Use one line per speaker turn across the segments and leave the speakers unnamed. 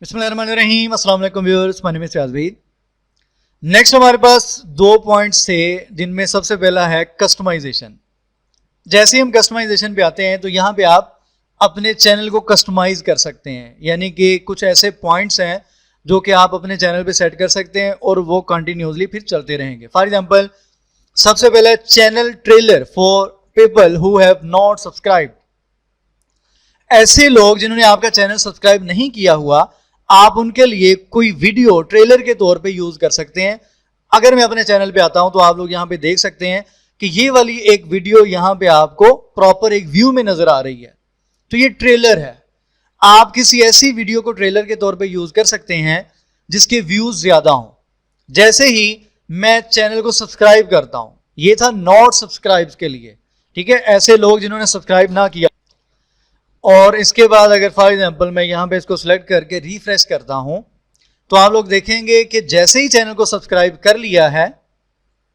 बिस्मिल्लाहिर्रहमानिर्रहीम, अस्सलाम वालेकुम viewers, my name is Ciaz भाई। नेक्स्ट हमारे पास 2 पॉइंट्स थे, जिनमें सबसे पहला है कस्टमाइजेशन। जैसे ही हम कस्टमाइजेशन पे आते हैं तो यहाँ पे आप अपने चैनल को कस्टमाइज कर सकते हैं, यानी कि कुछ ऐसे पॉइंट्स हैं जो कि आप अपने चैनल पे सेट कर सकते हैं और वो कंटिन्यूसली फिर चलते रहेंगे। फॉर एग्जांपल, सबसे पहले channel trailer for people who have not subscribe. ऐसे लोग जिन्होंने आपका चैनल सब्सक्राइब नहीं किया हुआ, आप उनके लिए कोई वीडियो ट्रेलर के तौर पे यूज कर सकते हैं। अगर मैं अपने चैनल पे आता हूं तो आप लोग यहां पे देख सकते हैं कि ये वाली एक वीडियो यहां पे आपको प्रॉपर एक व्यू में नजर आ रही है, तो ये ट्रेलर है। आप किसी ऐसी वीडियो को ट्रेलर के तौर पे यूज कर सकते हैं जिसके व्यूज ज्यादा हों। जैसे ही मैं चैनल को सब्सक्राइब करता हूं, ये था नॉट सब्सक्राइब के लिए, ठीक है, ऐसे लोग जिन्होंने सब्सक्राइब ना किया। और इसके बाद अगर फॉर एग्जांपल मैं यहाँ पे इसको सिलेक्ट करके रिफ्रेश करता हूं तो आप लोग देखेंगे कि जैसे ही चैनल को सब्सक्राइब कर लिया है,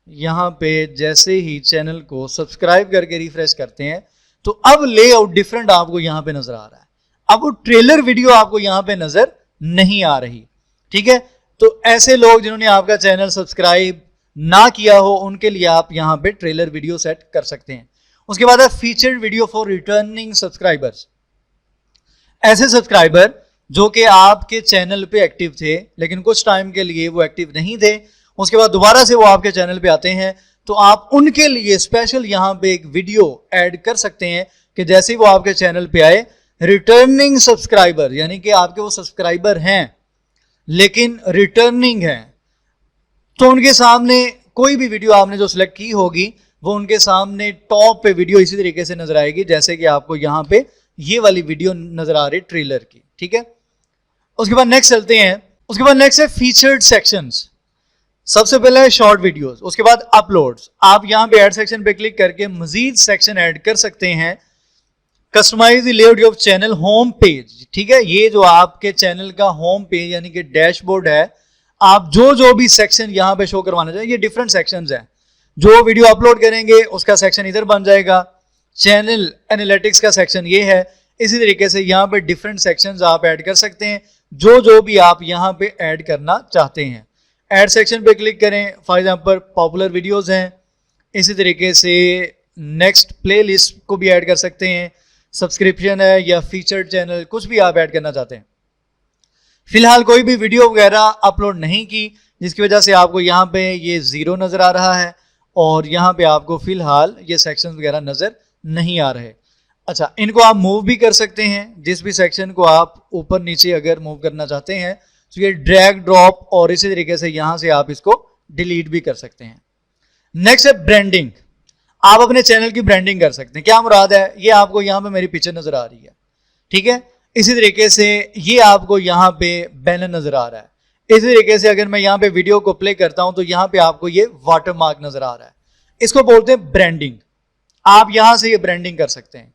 यहाँ पे जैसे ही चैनल को सब्सक्राइब करके रिफ्रेश करते हैं तो अब लेआउट डिफरेंट आपको यहाँ पे नजर आ रहा है। अब वो ट्रेलर वीडियो आपको यहाँ पे नजर नहीं आ रही, ठीक है। तो ऐसे लोग जिन्होंने आपका चैनल सब्सक्राइब ना किया हो, उनके लिए आप यहाँ पे ट्रेलर वीडियो सेट कर सकते हैं। उसके बाद है featured video for returning subscribers. ऐसे सब्सक्राइबर जो कि आपके चैनल पे एक्टिव थे लेकिन कुछ टाइम के लिए वो एक्टिव नहीं थे, उसके बाद दोबारा से वो आपके चैनल पे आते हैं, तो आप उनके लिए स्पेशल यहां पे एक वीडियो ऐड कर सकते हैं कि जैसे ही वो आपके चैनल पे आए, रिटर्निंग सब्सक्राइबर, यानी कि आपके वो सब्सक्राइबर हैं लेकिन रिटर्निंग है, तो उनके सामने कोई भी वीडियो आपने जो सिलेक्ट की होगी वो उनके सामने टॉप पे वीडियो इसी तरीके से नजर आएगी जैसे कि आपको यहाँ पे ये वाली वीडियो नजर आ रही ट्रेलर की, ठीक है। उसके बाद नेक्स्ट चलते हैं। उसके बाद नेक्स्ट है फीचर्ड सेक्शंस। सबसे पहले है शॉर्ट वीडियोस, उसके बाद अपलोड्स। आप यहां पे ऐड सेक्शन पे क्लिक करके मजीद सेक्शन ऐड कर सकते हैं। Customise the layout of channel home page, ठीक है, ये जो आपके चैनल का होम पेज यानी कि डैशबोर्ड है, आप जो भी सेक्शन यहां पे शो करवाना चाहिए, ये डिफरेंट सेक्शंस हैं। जो वीडियो अपलोड करेंगे उसका सेक्शन इधर बन जाएगा, चैनल एनालिटिक्स का सेक्शन ये है। इसी तरीके से यहाँ पे डिफरेंट सेक्शंस आप ऐड कर सकते हैं, जो भी आप यहाँ पे ऐड करना चाहते हैं। ऐड सेक्शन पे क्लिक करें, फॉर एग्जांपल पॉपुलर वीडियोस हैं। इसी तरीके से नेक्स्ट प्लेलिस्ट को भी ऐड कर सकते हैं, सब्सक्रिप्शन है या फीचर्ड चैनल, कुछ भी आप ऐड करना चाहते हैं। फिलहाल कोई भी वीडियो वगैरह अपलोड नहीं की, जिसकी वजह से आपको यहाँ पे ये 0 नजर आ रहा है और यहाँ पे आपको फिलहाल ये सेक्शन वगैरह नजर नहीं आ रहे। अच्छा, इनको आप मूव भी कर सकते हैं, जिस भी सेक्शन को आप ऊपर नीचे अगर मूव करना चाहते हैं तो ये ड्रैग ड्रॉप और इसी तरीके से यहां से आप इसको डिलीट भी कर सकते हैं। नेक्स्ट है ब्रांडिंग। आप अपने चैनल की ब्रांडिंग कर सकते हैं। क्या मुराद है, ये आपको यहां पे मेरी पिक्चर नजर आ रही है, ठीक है। इसी तरीके से ये आपको यहां पे बैनर नजर आ रहा है। इसी तरीके से अगर मैं यहां पे वीडियो को प्ले करता हूं तो यहां पे आपको ये वाटरमार्क नजर आ रहा है, इसको बोलते हैं ब्रांडिंग। आप यहां से ये ब्रांडिंग कर सकते हैं।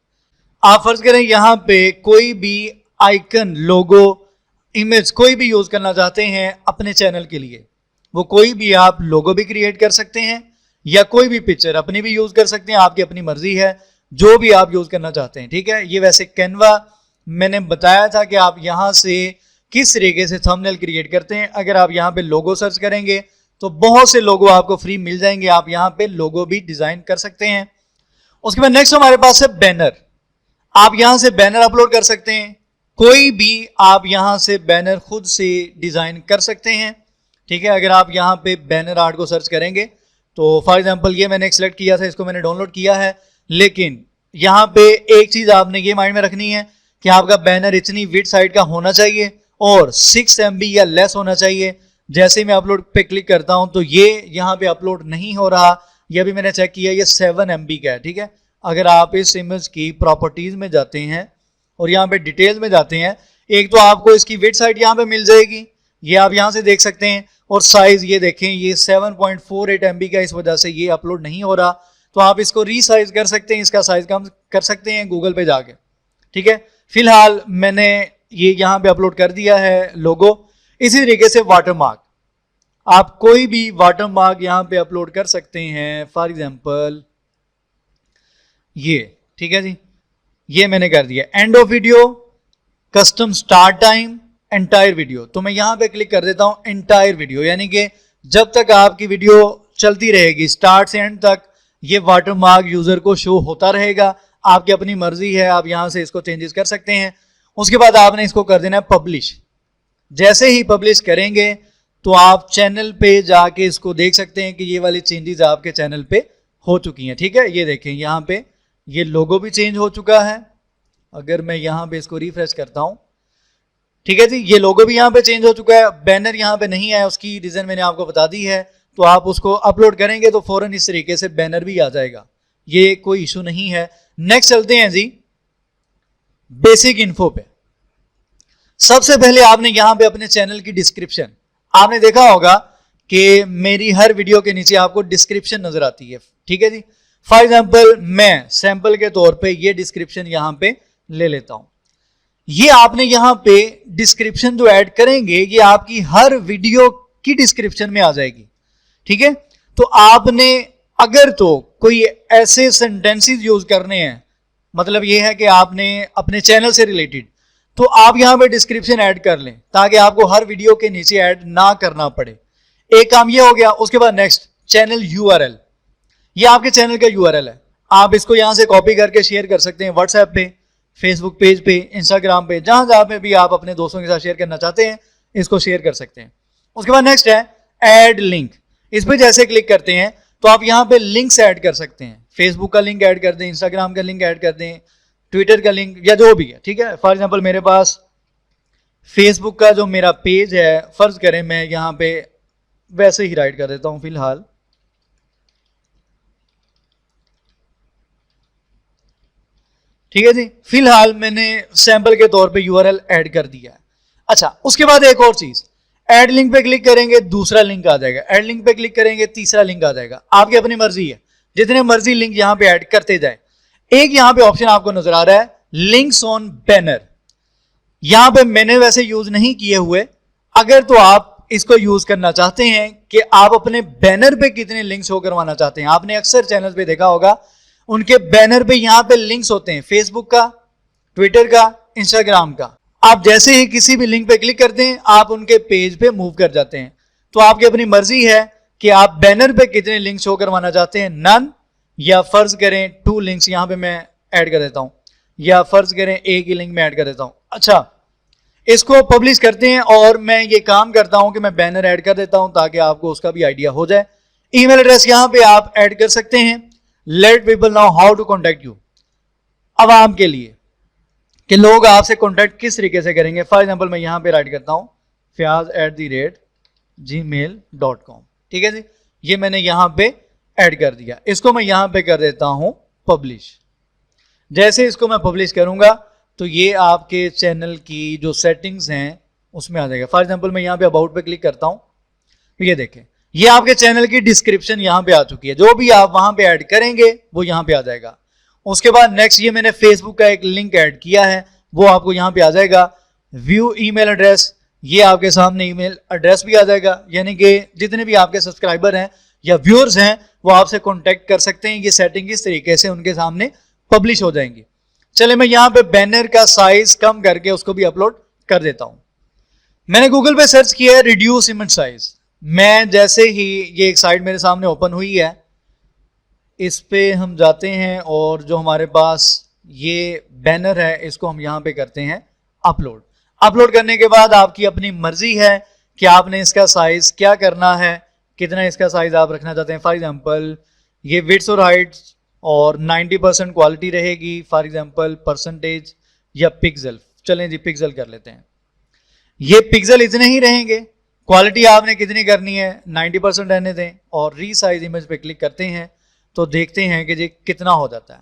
आप फर्ज करें यहां पे कोई भी आइकन, लोगो, इमेज कोई भी यूज करना चाहते हैं अपने चैनल के लिए, वो कोई भी आप लोगो भी क्रिएट कर सकते हैं या कोई भी पिक्चर अपनी भी यूज कर सकते हैं, आपकी अपनी मर्जी है, जो भी आप यूज करना चाहते हैं, ठीक है। ये वैसे कैनवा मैंने बताया था कि आप यहां से किस तरीके से थंबनेल क्रिएट करते हैं। अगर आप यहां पे लोगो सर्च करेंगे तो बहुत से लोगो आपको फ्री मिल जाएंगे, आप यहां पे लोगो भी डिजाइन कर सकते हैं। उसके बाद नेक्स्ट हमारे पास है बैनर। आप यहां से बैनर अपलोड कर सकते हैं, कोई भी आप यहां से बैनर खुद से डिजाइन कर सकते हैं, ठीक है। अगर आप यहां पे बैनर आर्ट को सर्च करेंगे तो फॉर एग्जांपल ये मैंने सिलेक्ट किया था, इसको मैंने डाउनलोड किया है, लेकिन यहां पे एक चीज आपने ये माइंड में रखनी है कि आपका बैनर इतनी विड्थ साइड का होना चाहिए और 6 MB या लेस होना चाहिए। जैसे ही मैं अपलोड पे क्लिक करता हूं तो ये यहां पे अपलोड नहीं हो रहा, ये भी मैंने चेक किया, ये 7 MB का है, ठीक है। अगर आप इस इमेज की प्रॉपर्टीज में जाते हैं और यहाँ पे डिटेल्स में जाते हैं, एक तो आपको इसकी विड्थ साइड यहाँ पे मिल जाएगी, ये आप यहाँ से देख सकते हैं, और साइज ये देखें, ये 7.48 MB का, इस वजह से ये अपलोड नहीं हो रहा। तो आप इसको रीसाइज कर सकते हैं, इसका साइज कम कर सकते हैं गूगल पे जाके, ठीक है। फिलहाल मैंने ये यहाँ पे अपलोड कर दिया है लोगो। इसी तरीके से वाटरमार्क, आप कोई भी वाटरमार्क यहाँ पे अपलोड कर सकते हैं, फॉर एग्जाम्पल ये, ठीक है जी, ये मैंने कर दिया। End of video, custom start time, entire video, तो मैं यहां पे क्लिक कर देता हूं एंटायर वीडियो, यानी कि जब तक आपकी वीडियो चलती रहेगी स्टार्ट से एंड तक ये वाटरमार्क यूजर को शो होता रहेगा। आपकी अपनी मर्जी है, आप यहां से इसको चेंजेस कर सकते हैं। उसके बाद आपने इसको कर देना है पब्लिश। जैसे ही पब्लिश करेंगे तो आप चैनल पे जाके इसको देख सकते हैं कि ये वाली चेंजेस आपके चैनल पे हो चुकी हैं। ठीक है, ये देखें यहाँ पे ये लोगो भी चेंज हो चुका है। अगर मैं यहाँ पे इसको रिफ्रेश करता हूँ, ठीक है जी, ये लोगो भी यहाँ पे चेंज हो चुका है। बैनर यहाँ पे नहीं आया, उसकी रीजन मैंने आपको बता दी है। तो आप उसको अपलोड करेंगे तो फौरन इस तरीके से बैनर भी आ जाएगा, ये कोई इशू नहीं है। नेक्स्ट चलते हैं जी बेसिक इन्फो पे। सबसे पहले आपने यहां पे अपने चैनल की डिस्क्रिप्शन, आपने देखा होगा कि मेरी हर वीडियो के नीचे आपको डिस्क्रिप्शन नजर आती है। ठीक है जी, फॉर एग्जांपल मैं सैंपल के तौर पे ये डिस्क्रिप्शन यहां पे ले लेता हूं। ये आपने यहां पे डिस्क्रिप्शन जो ऐड करेंगे ये आपकी हर वीडियो की डिस्क्रिप्शन में आ जाएगी। ठीक है, तो आपने अगर तो कोई ऐसे सेंटेंसेस यूज करने हैं, मतलब ये है कि आपने अपने चैनल से रिलेटेड, तो आप यहां पे डिस्क्रिप्शन ऐड कर लें ताकि आपको हर वीडियो के नीचे ऐड ना करना पड़े। एक काम ये हो गया। उसके बाद नेक्स्ट चैनल यूआरएल, ये आपके चैनल का यूआरएल है। आप इसको यहां से कॉपी करके शेयर कर सकते हैं व्हाट्सएप पे, फेसबुक पेज पे, इंस्टाग्राम पे, जहां जहां पे भी आप अपने दोस्तों के साथ शेयर करना चाहते हैं इसको शेयर कर सकते हैं। उसके बाद नेक्स्ट है ऐड लिंक। इस पर जैसे क्लिक करते हैं तो आप यहां पे लिंक्स ऐड कर सकते हैं। फेसबुक का लिंक ऐड कर दें, इंस्टाग्राम का लिंक ऐड कर दें, ट्विटर का लिंक या जो भी है। ठीक है, फॉर एग्जांपल मेरे पास फेसबुक का जो मेरा पेज है, फर्ज करें मैं यहां पे वैसे ही राइट कर देता हूं फिलहाल। ठीक है जी, फिलहाल मैंने सैंपल के तौर पे यूआरएल ऐड कर दिया है। अच्छा, उसके बाद एक और चीज, ऐड लिंक पे क्लिक करेंगे दूसरा लिंक आ जाएगा, ऐड लिंक पे क्लिक करेंगे तीसरा लिंक आ जाएगा। आपकी अपनी मर्जी है, जितने मर्जी लिंक यहां पे ऐड करते जाए। एक यहां पे ऑप्शन आपको नजर आ रहा है लिंक्स ऑन बैनर, यहां पे मैंने वैसे यूज नहीं किए हुए। अगर तो आप इसको यूज करना चाहते हैं कि आप अपने बैनर पे कितने लिंक शो करवाना चाहते हैं, आपने अक्सर चैनल पे देखा होगा उनके बैनर पे यहां पे लिंक्स होते हैं, फेसबुक का, ट्विटर का, इंस्टाग्राम का। आप जैसे ही किसी भी लिंक पे क्लिक करते हैं आप उनके पेज पे मूव कर जाते हैं। तो आपकी अपनी मर्जी है कि आप बैनर पे कितने लिंक शो करवाना चाहते हैं, नन या फर्ज करें 2 लिंक्स यहां पे मैं ऐड कर देता हूं, या फर्ज करें एक ही लिंक में ऐड कर देता हूं। अच्छा, इसको पब्लिश करते हैं और मैं ये काम करता हूं कि मैं बैनर ऐड कर देता हूं ताकि आपको उसका भी आइडिया हो जाए। ईमेल एड्रेस यहां पे आप ऐड कर सकते हैं। Let people know how to contact you, आवाम के लिए कि लोग आपसे कॉन्टेक्ट किस तरीके से करेंगे। फॉर एग्जाम्पल मैं यहां पे राइट करता हूं fyaz@gmail.com। ठीक है जी, ये मैंने यहां पे ऐड कर दिया। इसको मैं यहां पे कर देता हूं पब्लिश। जैसे इसको मैं पब्लिश करूंगा तो ये आपके चैनल की जो सेटिंग्स हैं उसमें आ जाएगा। फॉर एग्जाम्पल मैं यहां पे अबाउट पे क्लिक करता हूं तो ये देखें, ये आपके चैनल की डिस्क्रिप्शन यहां पे आ चुकी है। जो भी आप वहां पे ऐड करेंगे वो यहां पे आ जाएगा। उसके बाद नेक्स्ट ये मैंने फेसबुक का एक लिंक ऐड किया है, वो आपको यहां पे आ जाएगा। व्यू ईमेल एड्रेस, ये आपके सामने ईमेल एड्रेस भी आ जाएगा, यानी कि जितने भी आपके सब्सक्राइबर हैं या व्यूअर्स हैं वो आपसे कॉन्टेक्ट कर सकते हैं। ये सेटिंग इस तरीके से उनके सामने पब्लिश हो जाएंगी। चले मैं यहां पे बैनर का साइज कम करके उसको भी अपलोड कर देता हूं। मैंने गूगल पे सर्च किया है रिड्यूस इमेज साइज। मैं जैसे ही ये एक साइट मेरे सामने ओपन हुई है, इस पे हम जाते हैं और जो हमारे पास ये बैनर है इसको हम यहां पे करते हैं अपलोड। अपलोड करने के बाद आपकी अपनी मर्जी है कि आपने इसका साइज क्या करना है, कितना इसका साइज आप रखना चाहते हैं। फॉर एग्जांपल ये विड्थ और हाइट और 90% क्वालिटी रहेगी, फॉर एग्जांपल परसेंटेज या पिक्सल। चलें जी पिक्सल कर लेते हैं। ये पिक्सल इतने ही रहेंगे। क्वालिटी आपने कितनी करनी है, 90% रहने दें और रीसाइज इमेज पे क्लिक करते हैं तो देखते हैं कि जी कितना हो जाता है।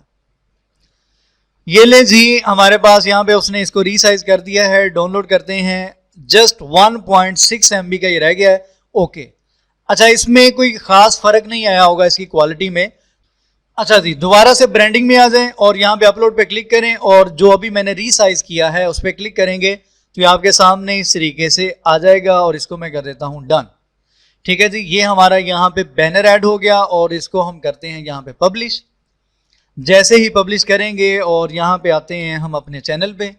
ये ले जी हमारे पास यहाँ पे उसने इसको रीसाइज कर दिया है। डाउनलोड करते हैं, जस्ट 1.6 MB का ये रह गया है। ओके, अच्छा इसमें कोई खास फर्क नहीं आया होगा इसकी क्वालिटी में। अच्छा जी, दोबारा से ब्रांडिंग में आ जाएं और यहाँ पे अपलोड पे क्लिक करें और जो अभी मैंने रीसाइज किया है उस पर क्लिक करेंगे तो ये आपके सामने इस तरीके से आ जाएगा और इसको मैं कर देता हूं डन। ठीक है जी, ये हमारा यहाँ पे बैनर ऐड हो गया और इसको हम करते हैं यहाँ पे पब्लिश। जैसे ही पब्लिश करेंगे और यहाँ पे आते हैं हम अपने चैनल पे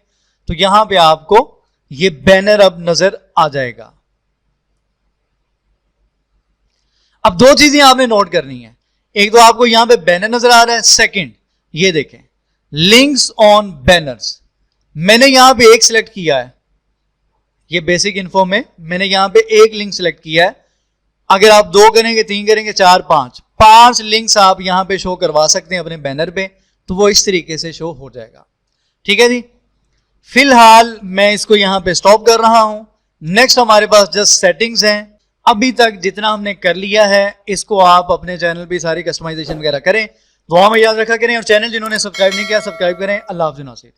तो यहाँ पे आपको ये बैनर अब नजर आ जाएगा। अब दो चीजें आपने नोट करनी है, एक तो आपको यहां पे बैनर नजर आ रहा है, सेकंड ये देखें लिंक्स ऑन बैनर्स। मैंने यहां पे एक सिलेक्ट किया है, ये बेसिक इन्फो में मैंने यहां पे एक लिंक सिलेक्ट किया है। अगर आप 2 करेंगे, 3 करेंगे, 4, 5 लिंक्स आप यहां पे शो करवा सकते हैं अपने बैनर पे, तो वो इस तरीके से शो हो जाएगा। ठीक है जी, फिलहाल मैं इसको यहां पे स्टॉप कर रहा हूं। नेक्स्ट हमारे पास जस्ट सेटिंग्स हैं। अभी तक जितना हमने कर लिया है इसको आप अपने चैनल पे सारी कस्टमाइजेशन वगैरह करें। दुआ में याद रखा करें और चैनल जिन्होंने सब्सक्राइब नहीं किया सब्सक्राइब करें। अल्लाह हाफ़िज़ नासिर।